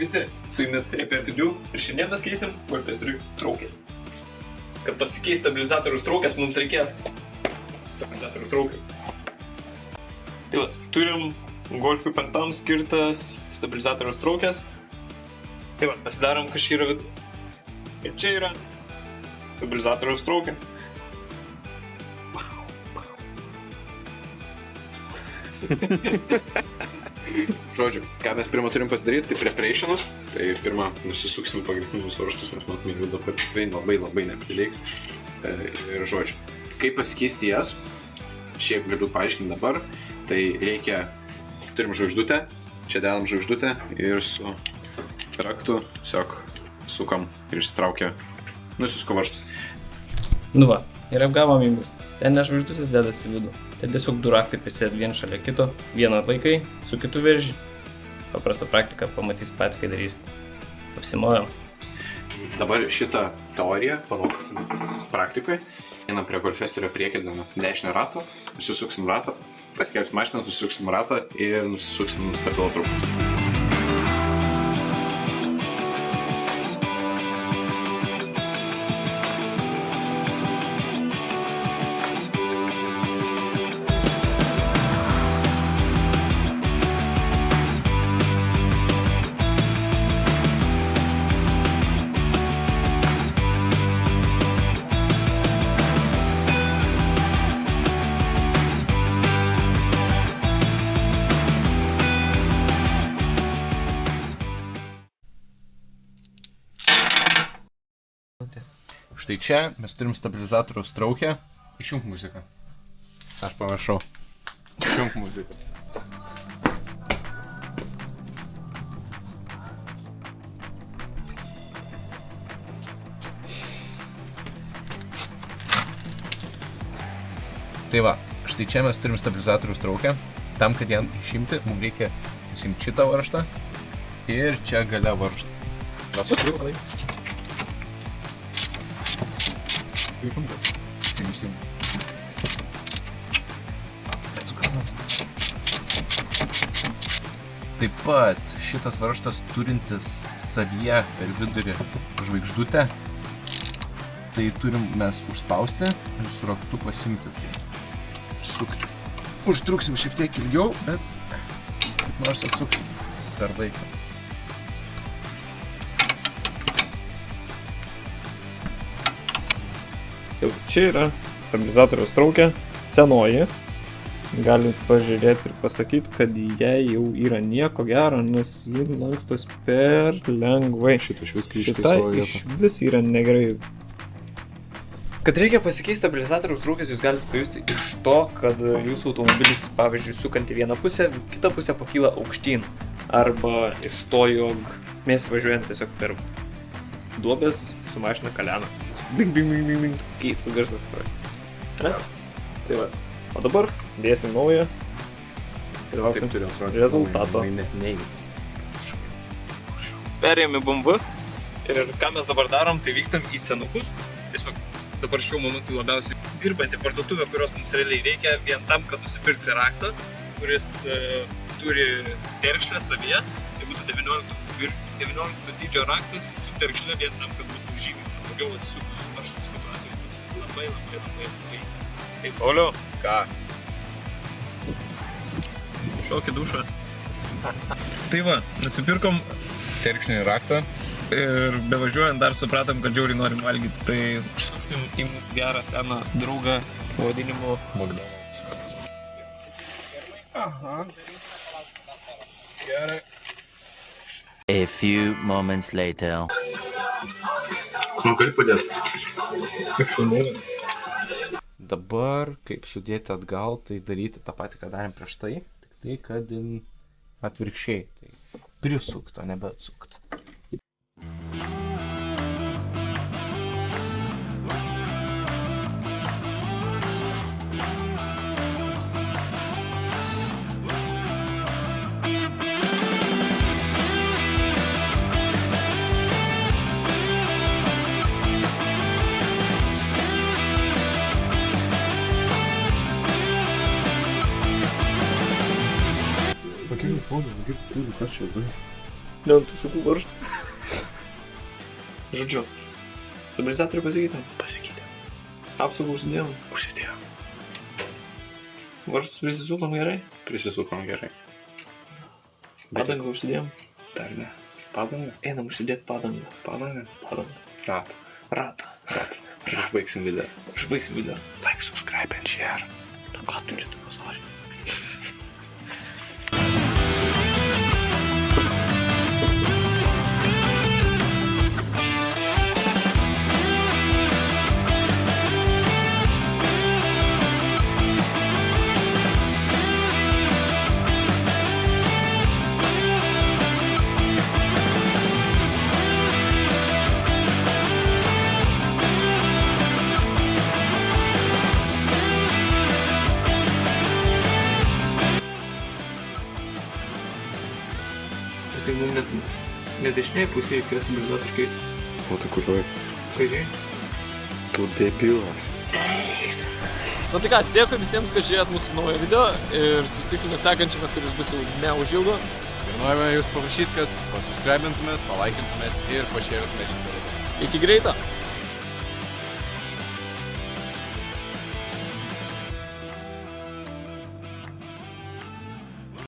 visi, su jumis Repertudiu ir šiandien mes keisim Golfestriui traukės. Kad pasikeis stabilizatorius traukės, mums reikės stabilizatorius traukių. Tai va, turim Golfui 5 skirtas stabilizatorius traukės. Tai va, pasidarom, kas čia yra vidų. Ir čia yra stabilizatorius traukė. Žodžiu, ką mes pirmą turim pasidaryti, tai preparationus. Tai pirmą nusisuksim pagrindinius varžtus, mes matome jų dabar tikrai labai neprireiks. Ir žodžiu, kaip pasikeisti jas, šiaip galiu paaiškinti dabar, tai reikia, turim žvaigždutę, čia dedam žvaigždutę ir su raktu tiesiog sukam ir išsitraukia, nusisuko varžtus. Nu va, ir apgavom jums. Ten ne žvaigždutė dedasi vidų. Tai tiesiog du raktai prisėd vien šalia kito, vieną laikai, su kitu verži. Paprasta praktika, pamatys pats, kai darys. Apsimojam. Dabar šitą teoriją panaudosim praktikoje. Einam prie Golfestrio priekėdami dešinio rato, nusisuksim ratą, paskelbsim mašiną, nusisuksim ratą ir nusisuksim stabilo trauką. Štai čia mes turim stabilizatoriaus traukę. Išjunk muziką. Aš pamiršau. Išjunk muziką. Tai va, štai čia mes turim stabilizatoriaus traukę. Tam, kad ją išimti, mums reikia nusimti šitą varžtą ir čia gale varžtą. Kas sutrūks? Sim. Taip pat šitas varžtas turintis savyje per vidurį žvaigždutę, tai turim mes užspausti ir su raktu pasimti, tai sukti. Užtruksim šiek tiek ilgiau, bet kaip nors atsuksim per laiką. Jau čia yra stabilizatoriaus traukė, senoji. Galit pažiūrėti ir pasakyti, kad jai jau yra nieko gero, nes ji lankstos per lengvai. Šita išvis yra negerai. Kad reikia pasikeisti stabilizatoriaus traukės, jūs galite pajusti iš to, kad jūsų automobilis, pavyzdžiui, sukant į vieną pusę, kita pusė pakyla aukštyn. Arba iš to, jog mes važiuojant tiesiog per duobės su mašina kalena. Ding. Keistas garsas. Tai va. O dabar dėsim naują ir lauksim rezultato. Perėjome BMW ir ką mes dabar darom, tai vykstam į senukus. Tiesiog dabar šiuo momentu labiausiai dirbanti parduotuvė, kurios mums realiai reikia vien tam, kad nusipirkti raktą, kuris turi terkšlę savyje. Tai būtų 19 dydžio raktas su terkšle vien tam, kad būtų žymiai. Daugiau atsisuktų su varžtų situacijų, atsisuktų labai. Taip, Pauliau. Ką? Šokį dušą. Tai va, nusipirkom Terkšnį raktą. ir bevažiuojant dar supratom, kad žiauriai norim valgyti. Tai užsuksim į mūsų gerą seną draugą pavadinimu McDonald's. Aha. Gerai. A few moments later. Gali padėti. Kaip šunų. Dabar, kaip sudėti atgal, tai daryti tą patį, ką darėm prieš tai, tik tai, kad atvirkščiai, tai prisukt, o nebe atsukt. Pakeliu, ponai, kaip turi, ką čia darai? Ne ant tų sukų varžtų. Žodžiu, stabilizatorių pasikeitėm? Pasikeitėm. Apsaugą užsidėjom? Užsidėjom. Varžtus prisisukom gerai? Prisisukom gerai. Padangą užsidėjom? Dar ne. Padangą? Einam užsidėti padangą. Padangą? Padangą. Ratą. Ratą. Ir užbaigsim video. Užbaigsim video. Like, subscribe and share. Na ką tu čia tu pasakė? Tai mums net dešinėje pusėje reikėjo stabilizatorių keisti. O tu kuriuoj? Kairiai? Tu debilas. Na tai ką, dėkui visiems, kad žiūrėjot mūsų naują video ir susitiksime sekančiame, kuris bus jau neužilgo. Ir norime jūs paprašyti, kad pasubscribintumėt, palaikintumėt ir pašėrintumėt šitą video. Iki greito!